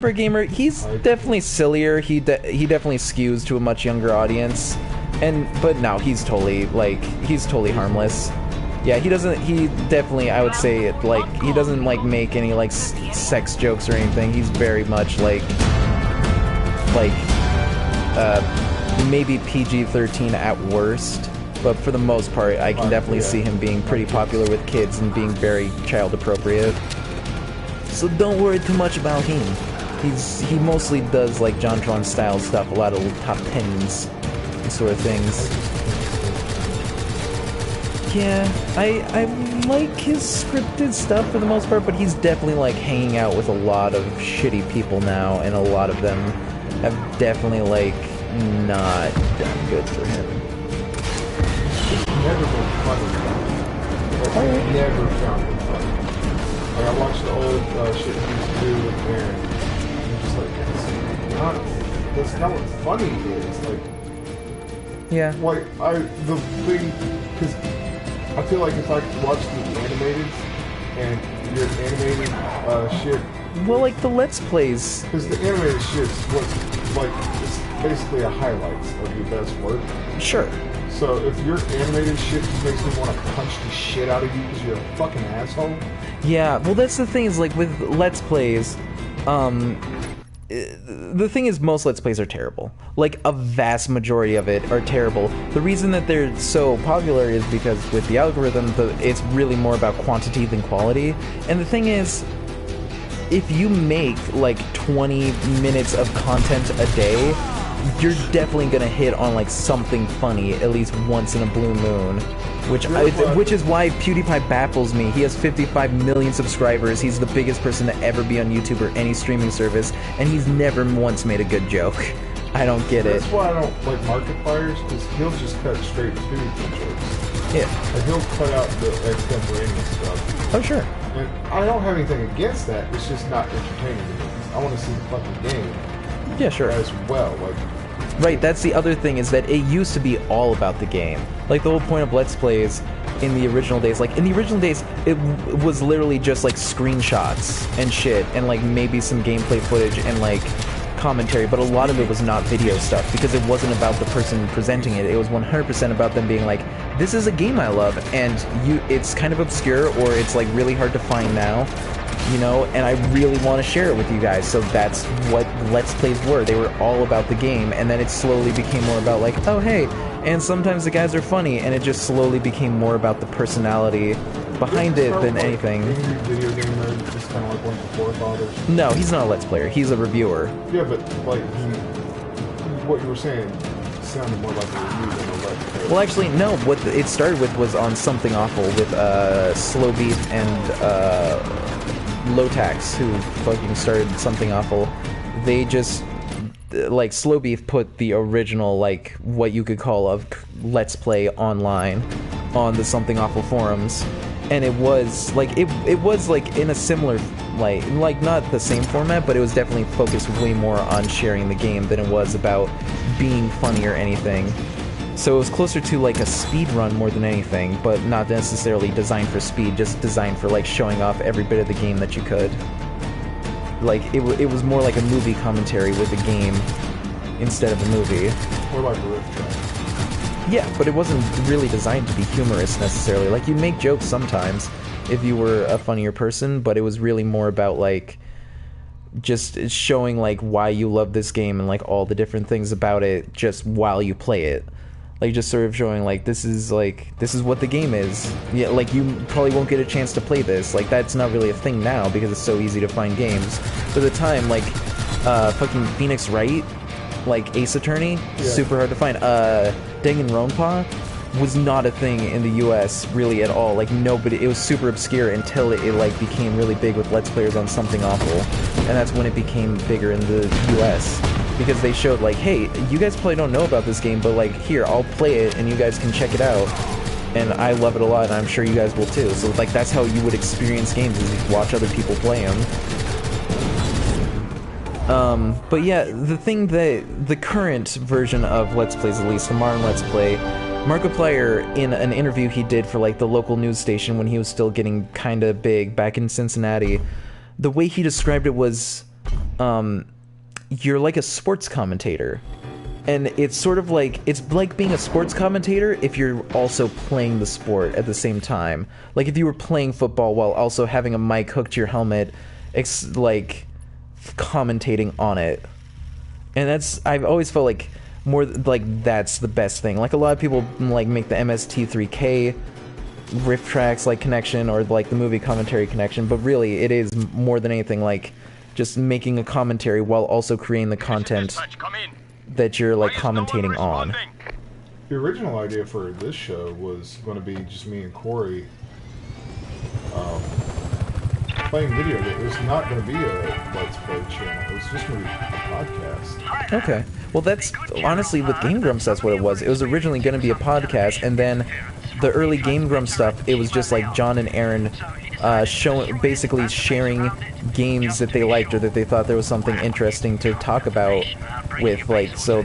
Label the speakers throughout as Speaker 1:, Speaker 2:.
Speaker 1: for a gamer, he's definitely sillier. He definitely skews to a much younger audience, but no, he's totally harmless. Yeah, he definitely, I would say, like, he doesn't, like, make any, like, sex jokes or anything. He's very much, like, maybe PG-13 at worst, but for the most part, I can definitely see him being pretty popular with kids and being very child-appropriate. So don't worry too much about him. He mostly does, like, JonTron-style stuff, a lot of top 10s and sort of things. Yeah, I like his scripted stuff for the most part, but he's definitely, like, hanging out with a lot of shitty people now, and a lot of them have definitely, like, not done good for him.
Speaker 2: It's never been funny. Like, I never found it funny. Like, I watched the old shit he used to do with Aaron, and I'm just like, that's not what funny is. Like,
Speaker 1: yeah.
Speaker 2: Like, the thing, because I feel like if I watch the animated and your animated shit.
Speaker 1: Well, like the Let's Plays.
Speaker 2: Because the animated shit's what, like, it's basically a highlights of your best work.
Speaker 1: Sure.
Speaker 2: So if your animated shit just makes me want to punch the shit out of you because you're a fucking asshole.
Speaker 1: Yeah, well, that's the thing is, like, with Let's Plays, the thing is, most Let's Plays are terrible. Like, a vast majority of it are terrible. The reason that they're so popular is because with the algorithm, it's really more about quantity than quality. And the thing is, if you make, like, 20 minutes of content a day, you're definitely gonna hit on, like, something funny at least once in a blue moon. Which is why PewDiePie baffles me. He has 55 million subscribers. He's the biggest person to ever be on YouTube or any streaming service, and he's never once made a good joke. I don't get it.
Speaker 2: That's why I don't like Markiplier's, because he'll just cut straight to the jokes.
Speaker 1: Yeah.
Speaker 2: Like, he'll cut out the extemporaneous stuff.
Speaker 1: Oh, sure.
Speaker 2: And I don't have anything against that. It's just not entertaining to me. I want to see the fucking game.
Speaker 1: Yeah, sure.
Speaker 2: As well. Like,
Speaker 1: right, that's the other thing, is that it used to be all about the game. Like, the whole point of Let's Plays in the original days, it was literally just, like, screenshots and shit, and, like, maybe some gameplay footage and, like, commentary, but a lot of it was not video stuff, because it wasn't about the person presenting it. It was 100% about them being like, this is a game I love, and it's kind of obscure, or it's, like, really hard to find now, you know, and I really want to share it with you guys. So that's what Let's Plays were. They were all about the game, and then it slowly became more about, like, oh hey, and sometimes the guys are funny, and it just slowly became more about the personality behind it than anything.
Speaker 2: Video game nerd, just kind of like one of the forefathers.
Speaker 1: No, he's not a Let's Player. He's a reviewer.
Speaker 2: Yeah, but like what you were saying sounded more like a review than a Let's Play.
Speaker 1: Well, actually, no. What it started with was on Something Awful with Slowbeef and Lotax, who fucking started Something Awful. They just, like, Slowbeef put the original, like, what you could call a Let's Play online on the Something Awful forums, and it was like it was like in a similar, like not the same format, but it was definitely focused way more on sharing the game than it was about being funny or anything. So it was closer to like a speed run more than anything, but not necessarily designed for speed, just designed for, like, showing off every bit of the game that you could. Like, it was more like a movie commentary with a game instead of a movie.
Speaker 2: Or like a riff track.
Speaker 1: Yeah, but it wasn't really designed to be humorous necessarily. Like, you'd make jokes sometimes if you were a funnier person, but it was really more about, like, just showing, like, why you love this game and, like, all the different things about it just while you play it. Like, just sort of showing, like, this is what the game is. Yeah, like, you probably won't get a chance to play this. Like, that's not really a thing now because it's so easy to find games. But at the time, like, fucking Phoenix Wright, like, Ace Attorney, super hard to find. Danganronpa was not a thing in the US really at all. Like, nobody, it was super obscure until it like became really big with Let's Players on Something Awful. And that's when it became bigger in the US. Because they showed, like, hey, you guys probably don't know about this game, but, like, here, I'll play it and you guys can check it out. And I love it a lot, and I'm sure you guys will too. So, like, that's how you would experience games, is you watch other people play them. But yeah, the thing that the current version of Let's Plays, at least the modern Let's Play, Markiplier, in an interview he did for, like, the local news station when he was still getting kinda big back in Cincinnati, the way he described it was you're like a sports commentator. And it's sort of like, it's like being a sports commentator if you're also playing the sport at the same time. Like if you were playing football while also having a mic hooked to your helmet, like commentating on it. And I've always felt like that's the best thing. Like a lot of people like make the MST3K riff tracks like connection or like the movie commentary connection, but really it is more than anything like just making a commentary while also creating the content that you're like commentating on.
Speaker 2: The original idea for this show was going to be just me and Corey playing video. It was not going to be a Let's Play channel. It was just going to be a podcast.
Speaker 1: Okay. Well, that's honestly with Game Grumps, that's what it was. It was originally going to be a podcast, and then the early Game Grumps stuff, it was just like John and Aaron basically sharing games that they liked or that they thought there was something interesting to talk about with, like, so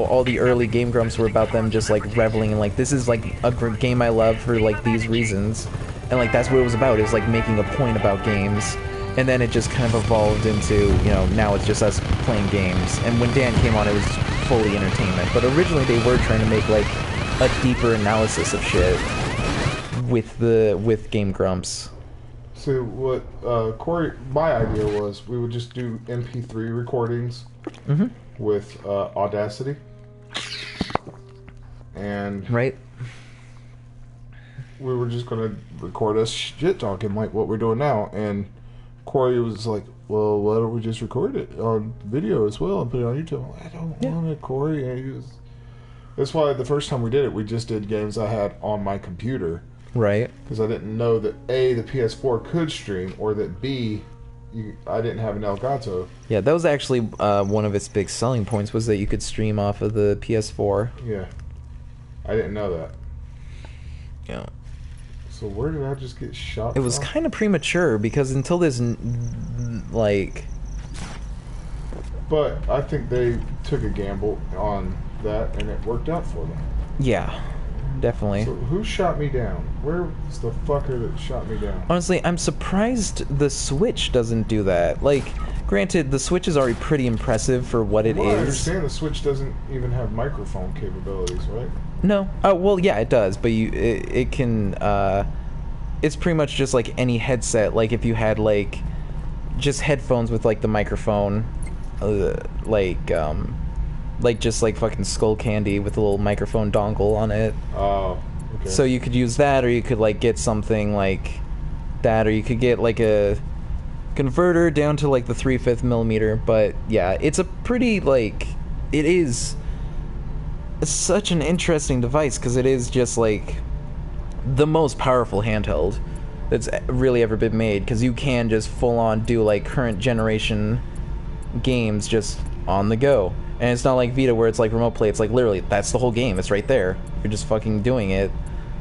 Speaker 1: all the early Game Grumps were about them just like reveling in like, this is like a game I love for like these reasons, and like that's what it was about, is like making a point about games. And then it just kind of evolved into, you know, now it's just us playing games. And when Dan came on, it was fully entertainment. But originally they were trying to make like a deeper analysis of shit with Game Grumps.
Speaker 2: So what Corey, my idea was we would just do MP3 recordings with Audacity. And
Speaker 1: right.
Speaker 2: We were just going to record us shit talking like what we're doing now. And Corey was like, well, why don't we just record it on video as well and put it on YouTube? I'm like, I don't want it, Corey. And that's why the first time we did it, we just did games I had on my computer.
Speaker 1: Right.
Speaker 2: Because I didn't know that A, the PS4 could stream, or that B, I didn't have an Elgato.
Speaker 1: Yeah, that was actually one of its big selling points, was that you could stream off of the PS4.
Speaker 2: Yeah. I didn't know that.
Speaker 1: Yeah.
Speaker 2: So where did I just get shot
Speaker 1: It was
Speaker 2: from?
Speaker 1: kind of premature, because until this, like...
Speaker 2: But I think they took a gamble on that, and it worked out for them.
Speaker 1: Yeah, definitely.
Speaker 2: So who shot me down? Where was the fucker that shot me down?
Speaker 1: Honestly, I'm surprised the Switch doesn't do that. Like, granted, the Switch is already pretty impressive for what it is.
Speaker 2: I understand the Switch doesn't even have microphone capabilities, right?
Speaker 1: No. Oh, well, yeah, it does, but it can, it's pretty much just like any headset. Like, if you had, like, just headphones with, like, the microphone, like just like fucking Skull Candy with a little microphone dongle on it.
Speaker 2: Oh, okay.
Speaker 1: So you could use that, or you could like get something like that, or you could get like a converter down to like the 3/5 millimeter. But yeah, it's a pretty like, it is such an interesting device, because it is just like the most powerful handheld that's really ever been made, because you can just full on do like current generation games just on the go. And it's not like Vita where it's like remote play. It's like literally that's the whole game. It's right there. You're just fucking doing it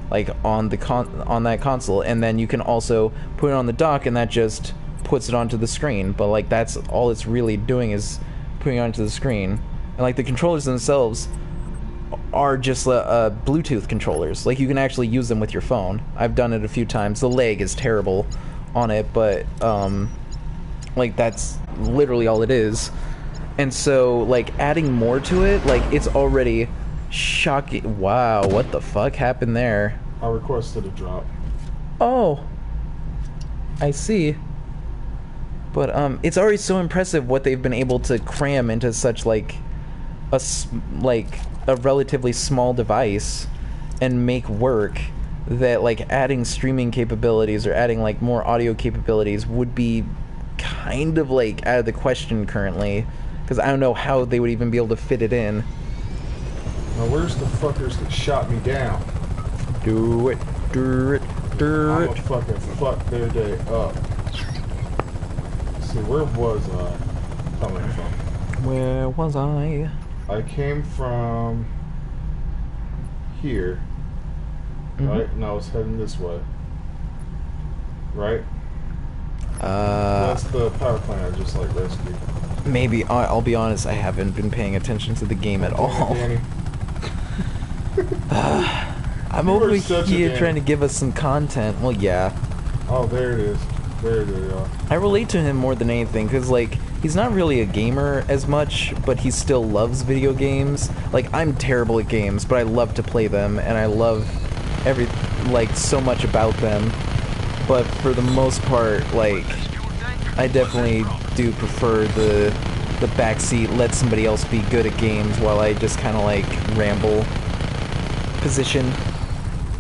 Speaker 1: like on the on that console, and then you can also put it on the dock, and that just puts it onto the screen. But like that's all it's really doing, is putting it onto the screen. And like the controllers themselves are just Bluetooth controllers. Like you can actually use them with your phone. I've done it a few times. The lag is terrible on it, but like that's literally all it is. And so, like, adding more to it, like, it's already shocking. Wow, what the fuck happened there?
Speaker 2: I requested a drop.
Speaker 1: Oh, I see. But, it's already so impressive what they've been able to cram into such, like, a relatively small device and make work, that, like, adding streaming capabilities or adding, like, more audio capabilities would be kind of, like, out of the question currently. Because I don't know how they would even be able to fit it in.
Speaker 2: Now where's the fuckers that shot me down?
Speaker 1: Do it. Do it. Do
Speaker 2: I'm
Speaker 1: it.
Speaker 2: gonna fucking fuck their day up. Let's see, where was I coming from?
Speaker 1: Where was I?
Speaker 2: I came from here, right? And I was heading this way, right? That's the power plant I just like rescued.
Speaker 1: Maybe. I'll be honest, I haven't been paying attention to the game at all.
Speaker 2: Danny.
Speaker 1: I'm
Speaker 2: You
Speaker 1: over
Speaker 2: are such a
Speaker 1: here
Speaker 2: Danny.
Speaker 1: trying to give us some content. Well, yeah.
Speaker 2: Oh, there it is. There they are.
Speaker 1: I relate to him more than anything, because, like, he's not really a gamer as much, but he still loves video games. Like, I'm terrible at games, but I love to play them, and I love so much about them. But for the most part, like, I definitely do prefer the backseat, let somebody else be good at games while I just kind of, like, ramble position.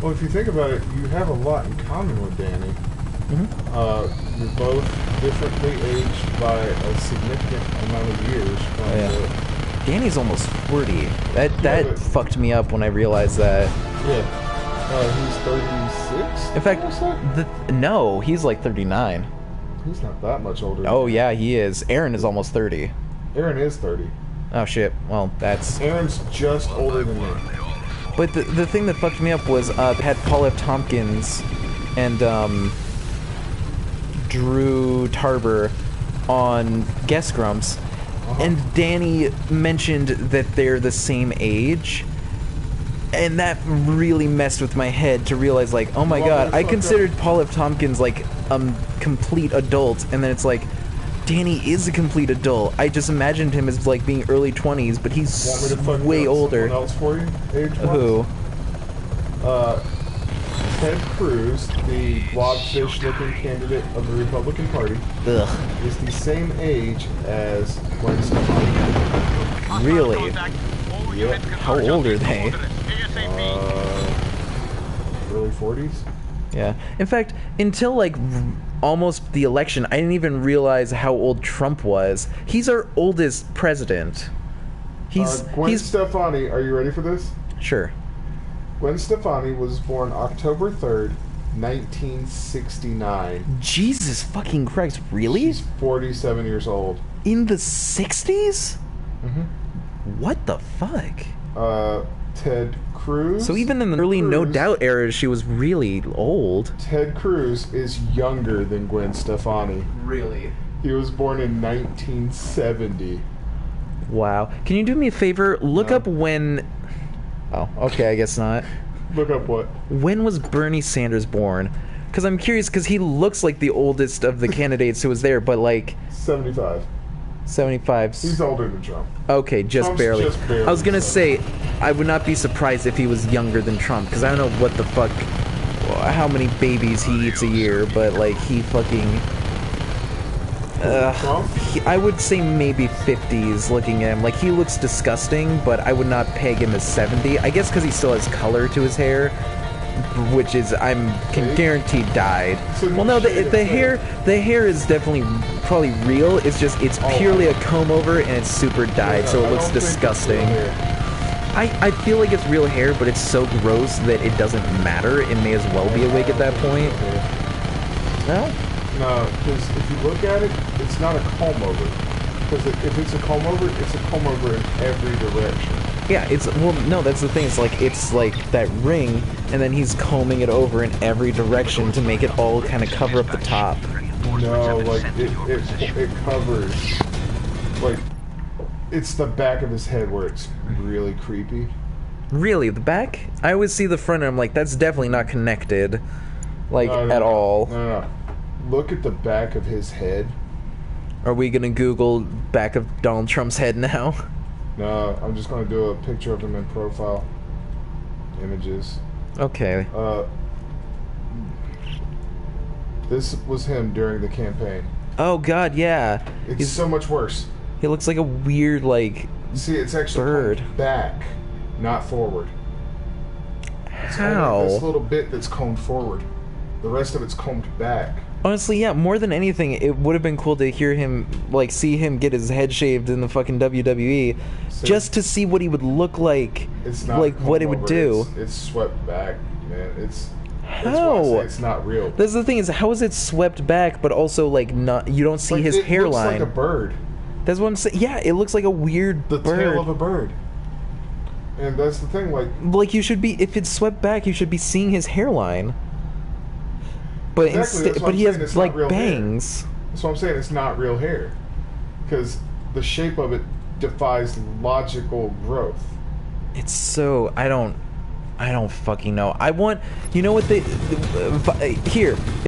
Speaker 2: Well, if you think about it, you have a lot in common with Danny.
Speaker 1: Mm-hmm.
Speaker 2: You're both differently aged by a significant amount of years.
Speaker 1: Yeah. Danny's almost 40. That fucked me up when I realized that.
Speaker 2: Yeah. He's 36?
Speaker 1: In fact, no, he's like 39.
Speaker 2: He's not that much older.
Speaker 1: Oh, yeah, he is. Aaron is almost 30.
Speaker 2: Aaron is 30.
Speaker 1: Oh, shit. Well, that's...
Speaker 2: Aaron's just older than me.
Speaker 1: But the thing that fucked me up was, they had Paul F. Tompkins and, Drew Tarver on Guest Grumps, and Danny mentioned that they're the same age, and that really messed with my head to realize, like, oh my god, I considered Paul F. Tompkins, like, a complete adult, and then it's like, Danny is a complete adult. I just imagined him as, like, being early 20s, but he's way older.
Speaker 2: Someone else for you, age-wise?
Speaker 1: Who?
Speaker 2: Ted Cruz, the blobfish-looking candidate of the Republican Party,
Speaker 1: Ugh.
Speaker 2: is the same age as Gwen Stefani.
Speaker 1: Really?
Speaker 2: Yep.
Speaker 1: How old are they?
Speaker 2: Early 40s?
Speaker 1: Yeah. In fact, until, like, almost the election, I didn't even realize how old Trump was. He's our oldest president.
Speaker 2: Gwen Stefani, are you ready for this?
Speaker 1: Sure.
Speaker 2: Gwen Stefani was born October 3rd, 1969.
Speaker 1: Jesus fucking Christ, really?
Speaker 2: She's 47 years old.
Speaker 1: In the 60s?
Speaker 2: Mm-hmm.
Speaker 1: What the fuck?
Speaker 2: Ted Cruz.
Speaker 1: So even in the early No Doubt era, she was really old.
Speaker 2: Ted Cruz is younger than Gwen Stefani.
Speaker 1: Really?
Speaker 2: He was born in 1970.
Speaker 1: Wow. Can you do me a favor? Look up when... Oh, okay, I guess not.
Speaker 2: Look up what?
Speaker 1: When was Bernie Sanders born? Because I'm curious, because he looks like the oldest of the candidates who was there, but like...
Speaker 2: 75.
Speaker 1: 75.
Speaker 2: He's older than Trump.
Speaker 1: Okay, just barely.
Speaker 2: Just barely.
Speaker 1: I was gonna say, I would not be surprised if he was younger than Trump, because I don't know what the fuck, how many babies he eats a year, but like he fucking. I would say maybe 50s. Looking at him, like he looks disgusting, but I would not peg him as 70. I guess because he still has color to his hair, which is can guarantee dyed. Well, no, the hair is definitely probably real. It's just it's purely a comb over and it's super dyed, so it looks disgusting. I feel like it's real hair, but it's so gross that it doesn't matter. It may as well be a wig at that point. No?
Speaker 2: No, because if you look at it, it's not a comb over. Because if it's a comb over in every direction.
Speaker 1: Yeah, no, that's the thing. It's like that ring, and then he's combing it over in every direction to make it all kind of cover up the top.
Speaker 2: No, like it covers, like it's the back of his head where it's really creepy.
Speaker 1: Really, the back? I always see the front, and I'm like, that's definitely not connected, like at all.
Speaker 2: No. Look at the back of his head.
Speaker 1: Are we gonna Google back of Donald Trump's head now?
Speaker 2: No, I'm just gonna do a picture of him in profile images.
Speaker 1: Okay.
Speaker 2: This was him during the campaign.
Speaker 1: Oh God, yeah.
Speaker 2: It's so much worse.
Speaker 1: He looks like a weird, like,
Speaker 2: see, it's actually
Speaker 1: bird.
Speaker 2: combed back, not forward. It's
Speaker 1: how?
Speaker 2: only this little bit that's combed forward. The rest of it's combed back.
Speaker 1: Honestly, yeah, more than anything, it would have been cool to hear him, like, see him get his head shaved in the fucking WWE, just to see what he would look like,
Speaker 2: it's not
Speaker 1: like, what it would do.
Speaker 2: It's swept back, man. That's
Speaker 1: how?
Speaker 2: why I say it's not real.
Speaker 1: That's the thing, is how is it swept back, but also, like, not, you don't see his hairline.
Speaker 2: It looks like a bird.
Speaker 1: That's what I'm saying. Yeah, it looks like a weird bird.
Speaker 2: The tail of a bird. And that's the thing,
Speaker 1: like, you should be, if it's swept back, you should be seeing his hairline. But
Speaker 2: exactly,
Speaker 1: but he has like bangs.
Speaker 2: Hair. That's what I'm saying. It's not real hair, because the shape of it defies logical growth.
Speaker 1: It's so I don't fucking know. I want, you know what here.